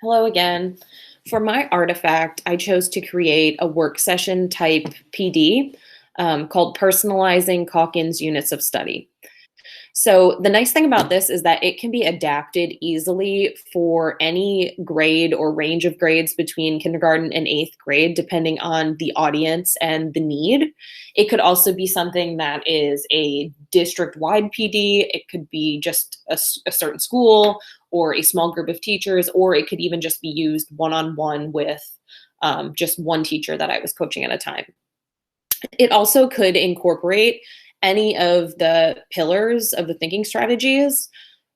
Hello again. For my artifact, I chose to create a work session type PD called Personalizing Calkins Units of Study. So the nice thing about this is that it can be adapted easily for any grade or range of grades between kindergarten and eighth grade, depending on the audience and the need. It could also be something that is a district-wide PD. It could be just a certain school or a small group of teachers, or it could even just be used one-on-one with just one teacher that I was coaching at a time. It also could incorporate any of the pillars of the thinking strategies.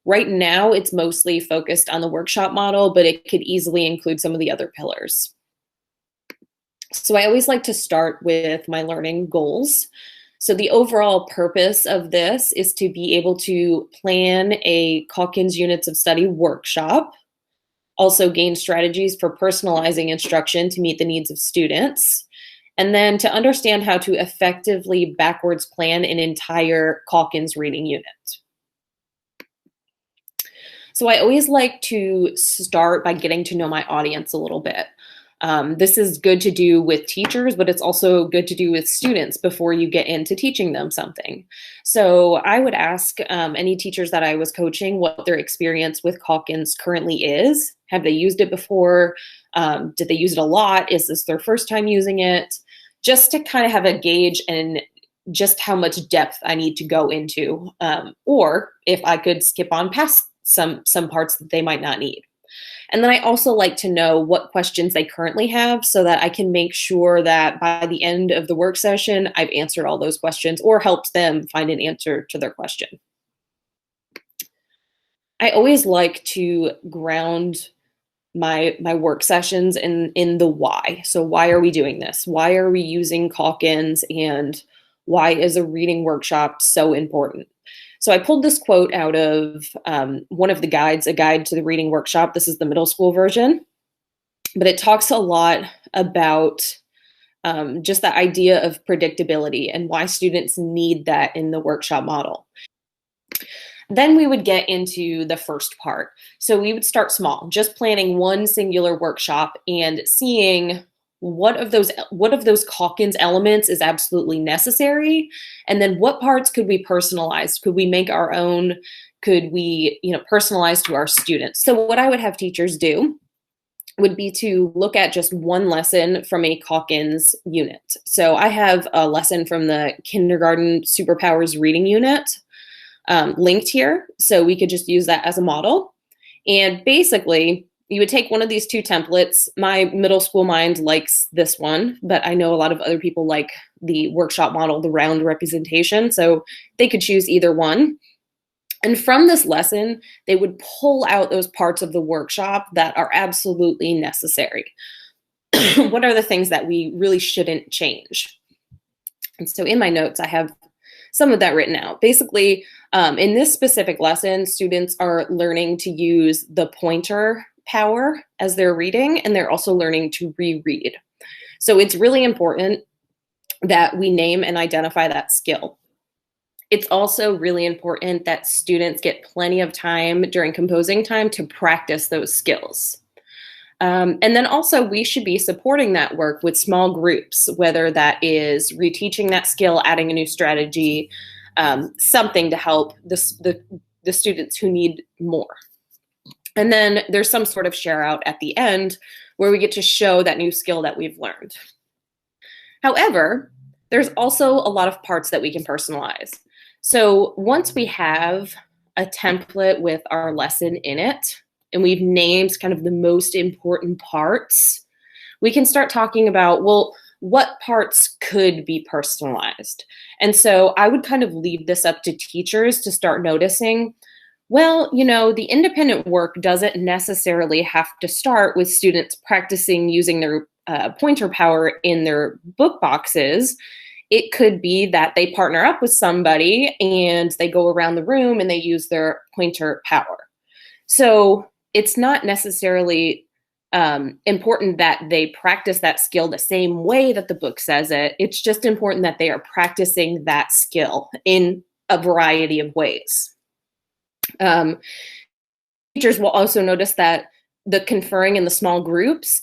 Right now, it's mostly focused on the workshop model, but it could easily include some of the other pillars. So I always like to start with my learning goals. So the overall purpose of this is to be able to plan a Calkins Units of Study workshop, also gain strategies for personalizing instruction to meet the needs of students, and then to understand how to effectively backwards plan an entire Calkins reading unit. So I always like to start by getting to know my audience a little bit. This is good to do with teachers, but it's also good to do with students before you get into teaching them something. So I would ask any teachers that I was coaching what their experience with Calkins currently is. Have they used it before? Did they use it a lot? Is this their first time using it? Just to kind of have a gauge and just how much depth I need to go into, or if I could skip on past some parts that they might not need. And then I also like to know what questions they currently have so that I can make sure that by the end of the work session, I've answered all those questions or helped them find an answer to their question. I always like to ground my work sessions in the why. So why are we doing this? Why are we using Calkins, and why is a reading workshop so important? So I pulled this quote out of one of the guides, A Guide to the Reading Workshop. This is the middle school version, but it talks a lot about just the idea of predictability and why students need that in the workshop model. Then we would get into the first part. So we would start small, just planning one singular workshop and seeing what of those Calkins elements is absolutely necessary, and then what parts could we personalize? Could we make our own? Could we, personalize to our students? So what I would have teachers do would be to look at just one lesson from a Calkins unit. So I have a lesson from the kindergarten superpowers reading unit linked here. So we could just use that as a model. And basically, you would take one of these two templates. My middle school mind likes this one, but I know a lot of other people like the workshop model, the round representation. So they could choose either one. And from this lesson, they would pull out those parts of the workshop that are absolutely necessary. What are the things that we really shouldn't change? And so in my notes, I have some of that written out. Basically, in this specific lesson, students are learning to use the pointer power as they're reading, and they're also learning to reread. So it's really important that we name and identify that skill. It's also really important that students get plenty of time during composing time to practice those skills. And then also we should be supporting that work with small groups, whether that is reteaching that skill, adding a new strategy, something to help the students who need more. And then there's some sort of share out at the end where we get to show that new skill that we've learned. However, there's also a lot of parts that we can personalize. So once we have a template with our lesson in it, and we've named kind of the most important parts, we can start talking about, well, what parts could be personalized? And so I would kind of leave this up to teachers to start noticing, well, the independent work doesn't necessarily have to start with students practicing using their pointer power in their book boxes. It could be that they partner up with somebody and they go around the room and they use their pointer power. So it's not necessarily important that they practice that skill the same way that the book says it. It's just important that they are practicing that skill in a variety of ways. Teachers will also notice that the conferring in the small groups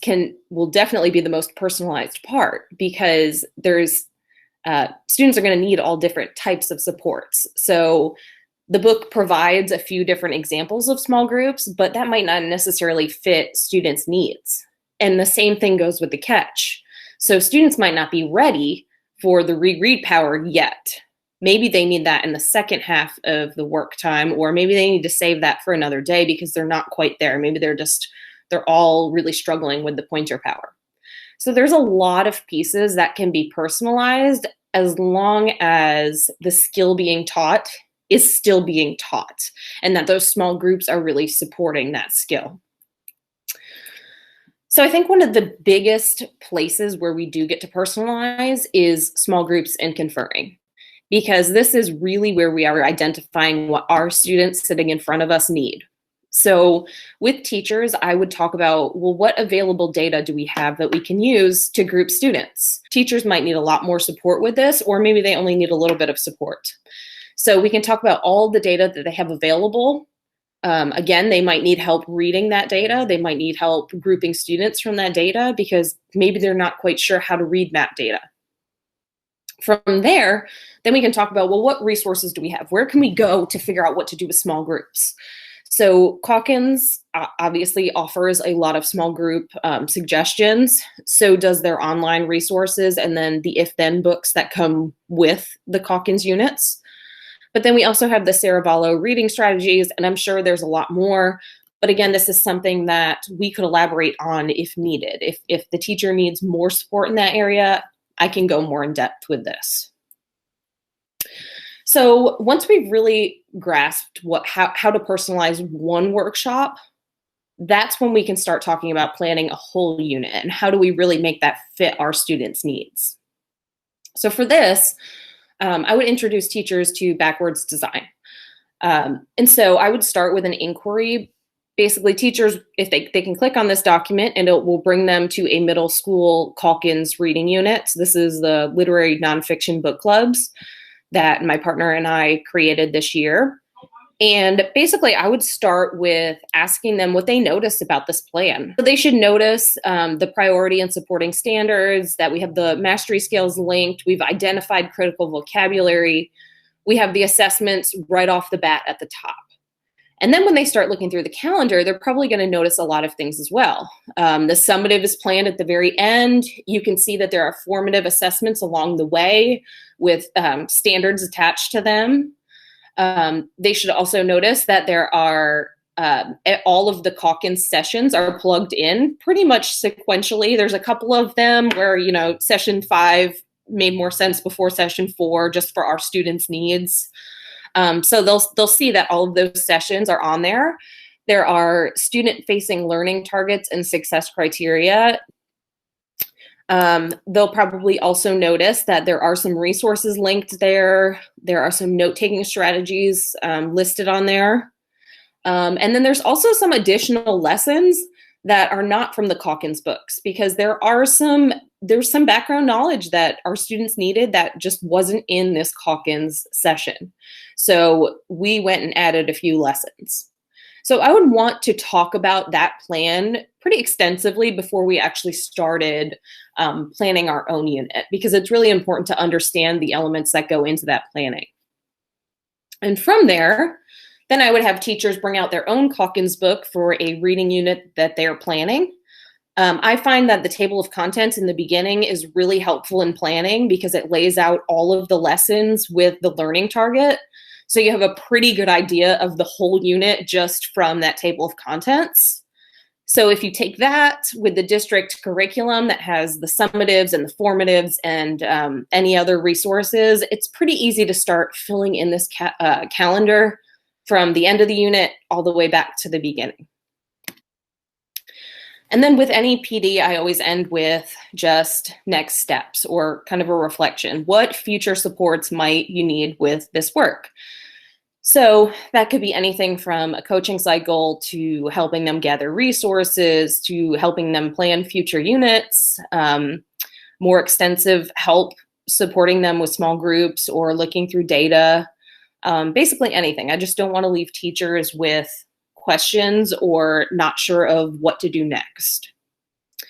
will definitely be the most personalized part, because there's students are going to need all different types of supports. So the book provides a few different examples of small groups, but that might not necessarily fit students' needs. And the same thing goes with the catch. So students might not be ready for the reread power yet. Maybe they need that in the second half of the work time, or maybe they need to save that for another day because they're not quite there. Maybe they're all really struggling with the pointer power. So there's a lot of pieces that can be personalized as long as the skill being taught is still being taught, and that those small groups are really supporting that skill. So I think one of the biggest places where we do get to personalize is small groups and conferring, because this is really where we are identifying what our students sitting in front of us need. So with teachers, I would talk about, well, what available data do we have that we can use to group students? Teachers might need a lot more support with this, or maybe they only need a little bit of support. So we can talk about all the data that they have available. Again, they might need help reading that data. They might need help grouping students from that data because maybe they're not quite sure how to read map data. From there, then we can talk about, well, what resources do we have? Where can we go to figure out what to do with small groups? So Calkins obviously offers a lot of small group suggestions. So does their online resources and then the if-then books that come with the Calkins units. But then we also have the Saravallo reading strategies, and I'm sure there's a lot more. But again, this is something that we could elaborate on if needed. If the teacher needs more support in that area, I can go more in depth with this. So once we've really grasped how to personalize one workshop, that's when we can start talking about planning a whole unit and how do we really make that fit our students' needs. So for this, I would introduce teachers to backwards design. And so I would start with an inquiry. Basically, teachers, if they can click on this document, and it will bring them to a middle school Calkins reading unit. This is the literary nonfiction book clubs that my partner and I created this year. And basically, I would start with asking them what they noticed about this plan. So they should notice the priority and supporting standards, that we have the mastery scales linked, we've identified critical vocabulary, we have the assessments right off the bat at the top. And then when they start looking through the calendar, they're probably going to notice a lot of things as well. The summative is planned at the very end. You can see that there are formative assessments along the way with standards attached to them. They should also notice that there are all of the Calkins sessions are plugged in pretty much sequentially. There's a couple of them where, session 5 made more sense before session 4 just for our students' needs. So they'll see that all of those sessions are on there. There are student-facing learning targets and success criteria. They'll probably also notice that there are some resources linked there. There are some note-taking strategies listed on there. And then there's also some additional lessons that are not from the Calkins books, because there's some background knowledge that our students needed that just wasn't in this Calkins session. So we went and added a few lessons. So I would want to talk about that plan pretty extensively before we actually started planning our own unit, because it's really important to understand the elements that go into that planning. And from there, then I would have teachers bring out their own Calkins book for a reading unit that they're planning. I find that the table of contents in the beginning is really helpful in planning because it lays out all of the lessons with the learning target. So you have a pretty good idea of the whole unit just from that table of contents. So if you take that with the district curriculum that has the summatives and the formatives and any other resources, it's pretty easy to start filling in this calendar from the end of the unit all the way back to the beginning. And then with any PD, I always end with just next steps or kind of a reflection. What future supports might you need with this work? So that could be anything from a coaching cycle to helping them gather resources to helping them plan future units, more extensive help supporting them with small groups or looking through data, basically anything. I just don't want to leave teachers with questions or not sure of what to do next.